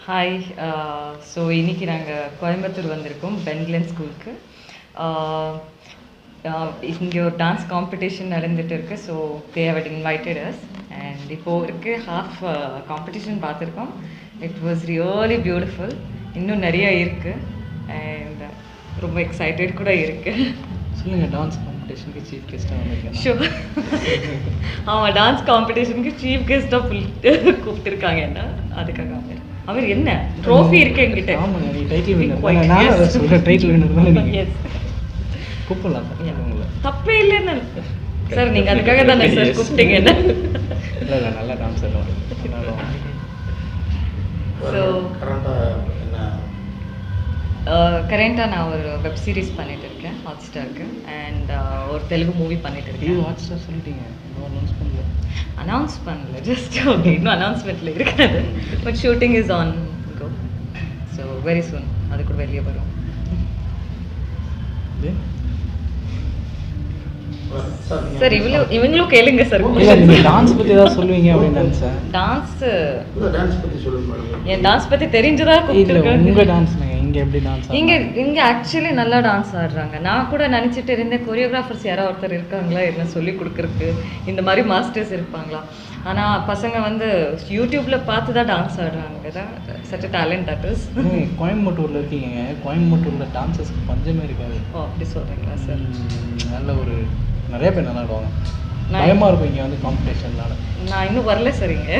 Hi. So இன்றைக்கி நாங்கள் கோயம்புத்தூர் வந்திருக்கோம் பென்க்லன் ஸ்கூலுக்கு. இங்கே ஒரு டான்ஸ் காம்படிஷன் நடந்துகிட்டு இருக்குது. So they have invited us and இப்போது இருக்குது ஹாஃப் காம்படிஷன் பார்த்துருக்கோம். It was really beautiful. இன்னும் நிறையா இருக்குது அண்ட் ரொம்ப எக்ஸைட்டட் கூட இருக்குது. சொல்லுங்கள், டான்ஸ் காம்படிஷனுக்கு சீஃப் கெஸ்ட்டாக வந்திருக்கேன். ஷோ ஆமாம், டான்ஸ் காம்படிஷனுக்கு சீஃப் கெஸ்ட்டாக கூப்பிட்டுருக்காங்க. என்ன அதுக்காக அவர் என்ன ட்ரோஃபி இருக்கு என்கிட்ட. ஆமாங்க, நீ டைட்டில் வின்னர். நான் அதை சொல்கிறேன், டைட்டில் வின்னர் தானே நீங்கள். கூப்பிடலாம் உங்களை, தப்பே இல்லைன்னு சார். நீங்கள் அதுக்காக தானே சார் கூப்பிட்டீங்க என்ன? இல்லை இல்லை, நல்லா டான்ஸ் ஆடுவோம். ஸோ கரண்ட்டாக நான் ஒரு வெப் சீரிஸ் பண்ணிட்டு இருக்கேன் ஹாட்ஸ்டாருக்கு அண்ட் ஒரு தெலுங்கு மூவி பண்ணிட்டு இருக்கேன். ஹாட்ஸ்டார் சொல்லிட்டீங்க, அனௌன்ஸ் பண்ணல ஜஸ்ட் ஓகே. இன்னும் அனௌன்ஸ்மெண்ட்டில் இருக்காது, but shooting is on go. So very soon அது கூட வெளியே வரும். சார் இவங்களும் கேளுங்க சார். டான்ஸ் பற்றி ஏதாவது சொல்லுவீங்க அப்படின்னு நினச்சேன். டான்ஸ் பற்றி சொல்லுங்க. என் டான்ஸ் பற்றி தெரிஞ்சதா கூப்பிட்டுருக்கேன். உங்கள் டான்ஸ் இங்கே எப்படி டான்ஸ்? இங்கே ஆக்சுவலி நல்லா டான்ஸ் ஆடுறாங்க. நான் கூட நினச்சிட்டு இருந்தேன் கொரியோகிராஃபர்ஸ் யாராவது ஒருத்தர் இருக்காங்களா என்ன சொல்லி கொடுக்குறதுக்கு, இந்த மாதிரி மாஸ்டர்ஸ் இருப்பாங்களா. ஆனால் பசங்க வந்து யூடியூப்பில் பார்த்து தான் டான்ஸ் ஆடுறாங்க. Such talent that is. கோயம்புத்தூரில் இருக்கீங்க, கோயம்புத்தூரில் டான்ஸஸ்க்கு பஞ்சமே இருக்காது. ஓ அப்படி சொல்கிறீங்களா சார்? நல்ல ஒரு நிறைய பேர் நல்லா ஆடுவாங்க. பயமாக இருக்கும் இங்கே வந்து காம்படிஷன்னால. நான் இன்னும் வரல சார் இங்கே.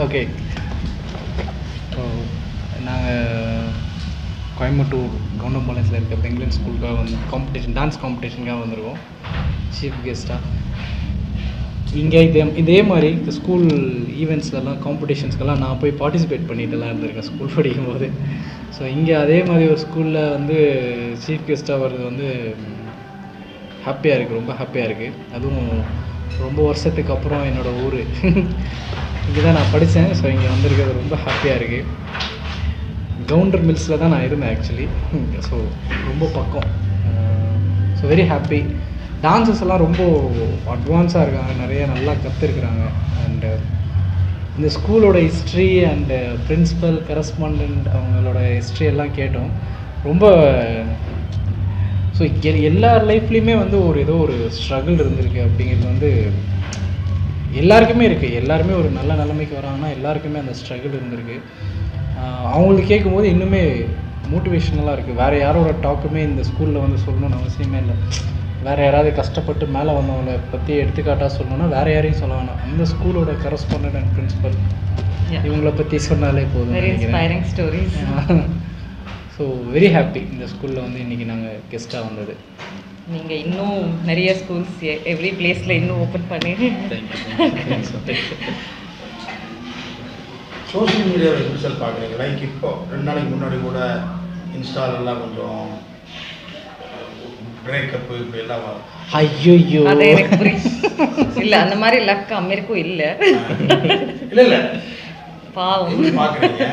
ஓகே, நாங்கள் கோயம்புத்தூர் கவுண்டம்பாளையத்தில் இருக்க பெங்க்லன் ஸ்கூலுக்காக வந்து காம்படிஷன், டான்ஸ் காம்படிஷனுக்காக வந்திருக்கோம் சீஃப் கெஸ்ட்டாக. இங்கே இதே மாதிரி இந்த ஸ்கூல் ஈவெண்ட்ஸ்லாம் காம்படிஷன்ஸ்க்கெல்லாம் நான் போய் பார்ட்டிசிபேட் பண்ணிட்டுலாம் இருந்திருக்கேன் ஸ்கூல் படிக்கும்போது. ஸோ இங்கே அதே மாதிரி ஒரு ஸ்கூலில் வந்து சீஃப் கெஸ்ட்டாக வர்றது வந்து ஹாப்பியாக இருக்குது, ரொம்ப ஹாப்பியாக இருக்குது. அதுவும் ரொம்ப வருஷத்துக்கு அப்புறம் என்னோடய ஊர் இங்கே தான் நான் படித்தேன். ஸோ இங்கே வந்திருக்கிறது ரொம்ப ஹாப்பியாக இருக்குது. கவுண்டர் மில்ஸில் தான் நான் இருந்தேன் ஆக்சுவலி. ஸோ ரொம்ப பக்கம். So very happy. டான்ஸஸ் எல்லாம் ரொம்ப அட்வான்ஸாக இருக்காங்க, நிறைய நல்லா கற்றுருக்குறாங்க. அண்டு இந்த ஸ்கூலோட ஹிஸ்ட்ரி அண்டு பிரின்ஸிபல் கரஸ்பாண்டன்ட் அவங்களோட ஹிஸ்ட்ரி எல்லாம் கேட்டோம். ரொம்ப ஸோ எல்லார் லைஃப்லேயுமே வந்து ஏதோ ஒரு ஸ்ட்ரகிள் இருந்திருக்கு அப்படிங்கிறது வந்து எல்லாருக்குமே இருக்குது. எல்லாருமே ஒரு நல்ல நிலைமைக்கு வராங்கன்னா எல்லாருக்குமே அந்த ஸ்ட்ரகிள் இருந்திருக்கு. அவங்களுக்கு கேட்கும்போது இன்னுமே மோட்டிவேஷ்னலாக இருக்குது. வேறு யாரோட டாக்குமே இந்த ஸ்கூலில் வந்து சொல்லணும்னு அவசியமே இல்லை. வேறு யாராவது கஷ்டப்பட்டு மேலே வந்தவங்களை பற்றி எடுத்துக்காட்டாக சொல்லணும்னா வேறு யாரையும் சொல்ல வேணாம், அந்த ஸ்கூலோட கரஸ்பாண்டன்ட் அண்ட் பிரின்ஸிபல் இவங்கள பற்றி சொன்னாலே போதும். ஸோ வெரி ஹாப்பி இந்த ஸ்கூலில் வந்து இன்றைக்கி நாங்கள் கெஸ்ட்டாக வந்தது. நீங்கள் இன்னும் நிறைய ஸ்கூல்ஸ் எவ்ரி பிளேஸில் இன்னும் ஓப்பன் பண்ணி. சோஷியல் மீடியாவில் எப்படி சார் பார்க்குறீங்க? லைக் இப்போ 2 நாளைக்கு முன்னாடி கூட இன்ஸ்டாலெல்லாம் கொஞ்சம் பிரேக்கப்பு இப்படி எல்லாம் வரும். ஐயோ அது எனக்கு புரியும். இல்லை அந்த மாதிரி லக் அமெரிக்கும் இல்லை. இல்லை பாவம் பார்க்குறீங்க.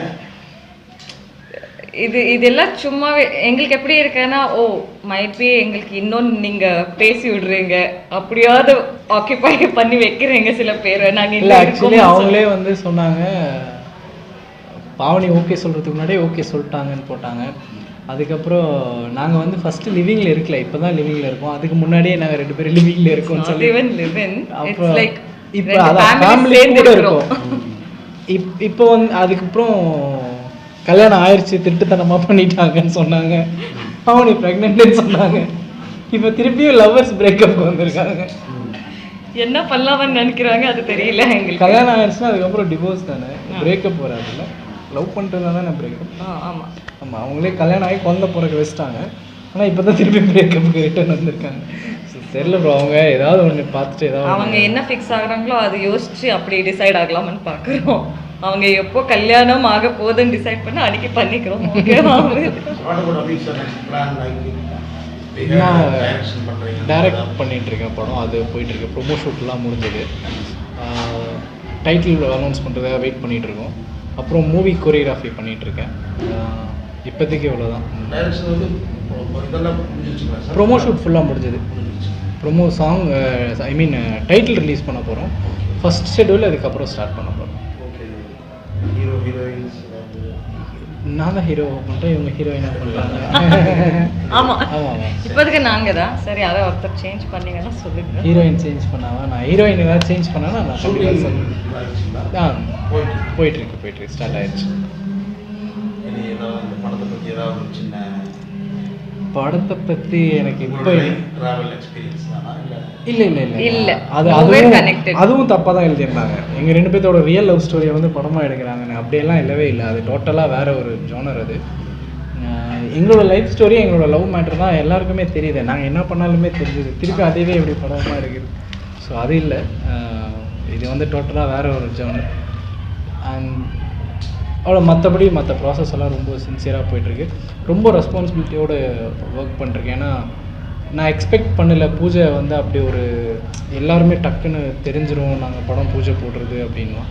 இதெல்லாம் சும்மாவே எங்களுக்கு எப்படி இருக்குன்னா, ஓ மைட் பி எங்களுக்கு இன்னொன்று நீங்கள் பேசி விடுறீங்க, அப்படியாவது ஆக்கியபை பண்ணி வைக்கிறீங்க சில பேர். நாங்கள் இல்லை ஆக்சுவலி அவங்களே வந்து சொன்னாங்க, பாவனி ஓகே சொல்கிறதுக்கு முன்னாடியே ஓகே சொல்லிட்டாங்கன்னு போட்டாங்க. அதுக்கப்புறம் நாங்கள் வந்து ஃபஸ்ட்டு லிவிங்கில் இருக்கல, இப்போ தான் லிவிங்கில் இருக்கோம். அதுக்கு முன்னாடியே நாங்கள் 2 பேரும் லிவிங்கில் இருக்கோம் சொல்லி அப்புறம் இப்போ அதான் ஃபேமிலி கூட இருக்கோம். இப்போ வந்து அதுக்கப்புறம் கல்யாணம் ஆயிடுச்சு, திட்டுத்தனமாக பண்ணிட்டாங்கன்னு சொன்னாங்க. பாவனி ப்ரெக்னென்ட்னு சொன்னாங்க. இப்போ திருப்பியும் லவ்வர்ஸ் பிரேக்கப் வந்திருக்காங்க. என்ன பண்ணலாம்னு நினைக்கிறாங்க அது தெரியல எங்களுக்கு. கல்யாணம் ஆயிடுச்சுன்னா அதுக்கப்புறம் டிவோர்ஸ் தானே, பிரேக்கப் வராதுல்ல. லவ் பண்ணிட்டு தானே பிரேக்கப். ஆமாம் ஆமாம், அவங்களே கல்யாணம் ஆகி குழந்தை பிறக்க வச்சுட்டாங்க. ஆனால் இப்போ தான் திருப்பி பிரேக்கப்புக்கு ரிட்டர்ன் வந்திருக்காங்க. தெரியல ப்ரோ, அவங்க ஏதாவது ஒன்று பார்த்துட்டு ஏதாவது அவங்க என்ன ஃபிக்ஸ் ஆகுறாங்களோ அதை யோசிச்சு அப்படி டிசைட் ஆகலாம்னு பார்க்குறோம். அவங்க எப்போ கல்யாணம் ஆக போதுன்னு டிசைட் பண்ண அன்னைக்கு பண்ணிக்கிறோம். டைரக்ட் பண்ணிட்டு இருக்கேன் படம், அது போயிட்டு இருக்கு. ப்ரொமோ ஷூட்லாம் முடிஞ்சது. டைட்டில் அனௌன்ஸ் பண்ணுறதுக்காக வெயிட் பண்ணிட்டு இருக்கோம். அப்புறம் மூவி கொரியோகிராஃபி பண்ணிட்டு இருக்கேன். இப்போதைக்கு இவ்வளோதான். ப்ரொமோ ஷூட் ஃபுல்லாக முடிஞ்சது. ப்ரொமோ சாங் டைட்டில் ரிலீஸ் பண்ண போகிறோம். ஃபர்ஸ்ட் ஷெட்யூல் அதுக்கப்புறம் ஸ்டார்ட் பண்ண போகிறோம். ஹீரோயின்ஸ் நான் தான் ஹீரோ பண்ணிட்டேன், இவங்க ஹீரோயினாக பண்ணுறாங்க. ஆமாம் ஆமாம் ஆமாம். இப்போதைக்கு நாங்கள் தான். சரி, யாரோ ஒருத்தர் சேஞ்ச் பண்ணீங்கன்னா சொல்லுங்க. ஹீரோயின் சேஞ்ச் பண்ணாவா? நான் ஹீரோயின் ஏதாவது சேஞ்ச் பண்ணானா நான் ஷூட்டிங் ஆ போயிட்டுருக்கு ஸ்டார்ட் ஆயிடுச்சு. ஏதாவது இந்த படத்தை பற்றி ஏதாவது ஒரு சின்ன படத்தை பற்றி எனக்கு இப்போ ட்ராவல் எக்ஸ்பீரியன்ஸ் தானா இல்லை? இல்ல. அதுவும் தப்பாக தான் எழுதியிருந்தாங்க. எங்கள் 2 பேர்த்தோட ரியல் லவ் ஸ்டோரியை வந்து படமாக எடுக்கிறாங்க. அப்படியெல்லாம் இல்லவே இல்லை. அது டோட்டலாக வேற ஒரு ஜோனர். அது எங்களோட லைஃப் ஸ்டோரி, எங்களோட லவ் மேட்டர் தான் எல்லாருக்குமே தெரியுது. நாங்கள் என்ன பண்ணாலுமே தெரிஞ்சுது. திருப்பி அதுவே எப்படி படமாக இருக்குது. ஸோ அது இல்லை. இது வந்து டோட்டலாக வேற ஒரு ஜோனர். அண்ட் அவ்வளோ மற்றபடி மற்ற ப்ராசஸ் எல்லாம் ரொம்ப சின்சியராக போயிட்டுருக்கு. ரொம்ப ரெஸ்பான்சிபிலிட்டியோடு ஒர்க் பண்ணிருக்கேன். ஏன்னா நான் எக்ஸ்பெக்ட் பண்ணல பூஜை வந்து அப்படி ஒரு எல்லாருமே டக்குன்னு தெரிஞ்சிடும் நாங்கள் படம் பூஜை போடுறது அப்படின்லாம்.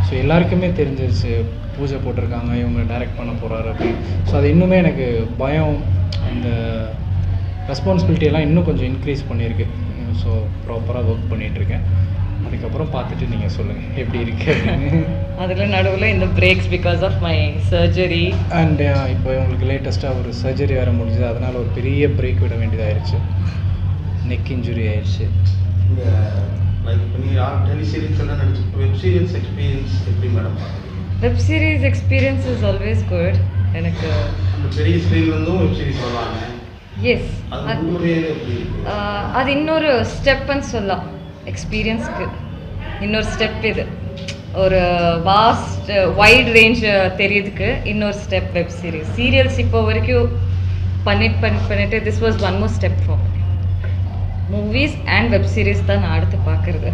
ஸோ எல்லாருக்குமே தெரிஞ்சிருச்சு பூஜை போட்டிருக்காங்க, இவங்க டைரக்ட் பண்ண போகிறாரு அப்படின்னு. ஸோ அது இன்னுமே எனக்கு பயம், அந்த ரெஸ்பான்சிபிலிட்டியெல்லாம் இன்னும் கொஞ்சம் இன்க்ரீஸ் பண்ணியிருக்கு. ஸோ ப்ராப்பராக ஒர்க் பண்ணிகிட்ருக்கேன். அதுக்கப்புறம் பார்த்துட்டு நீங்கள் சொல்லுங்கள் எப்படி இருக்கு அப்படின்னு. அதில் நடுவில் இந்த breaks because of my surgery. And இப்போ உங்களுக்கு லேட்டஸ்ட்டாக ஒரு சர்ஜரி வேறு முடிஞ்சுது. அதனால் ஒரு பெரிய பிரேக் விட வேண்டியதாகிடுச்சு. நெக் இன்ஜுரி ஆயிடுச்சு. இந்த லைக் இப்போ நீங்கள் டெலிசீரியல்ஸ் எல்லாம் நடிச்சு வெப் சீரிஸ் எக்ஸ்பீரியன்ஸ் எப்படி madam? Web series experience is always good. எனக்கு அந்த பெரிய ஸ்க்ரீன்லேருந்தும் வெப் சீரிஸ் வருவாங்க. எஸ், அது அது இன்னொரு ஸ்டெப்புன்னு சொல்லலாம். எக்ஸ்பீரியன்ஸ்க்கு இன்னொரு ஸ்டெப். இது ஒரு வாஸ்ட் வைட் ரேஞ்ச் தெரியுதுக்கு இன்னொரு ஸ்டெப் வெப் சீரிஸ். சீரியல்ஸ் இப்போ வரைக்கும் பண்ணிட்டு this was one more step for movies and web series தான் நான் அடுத்து பார்க்குறது.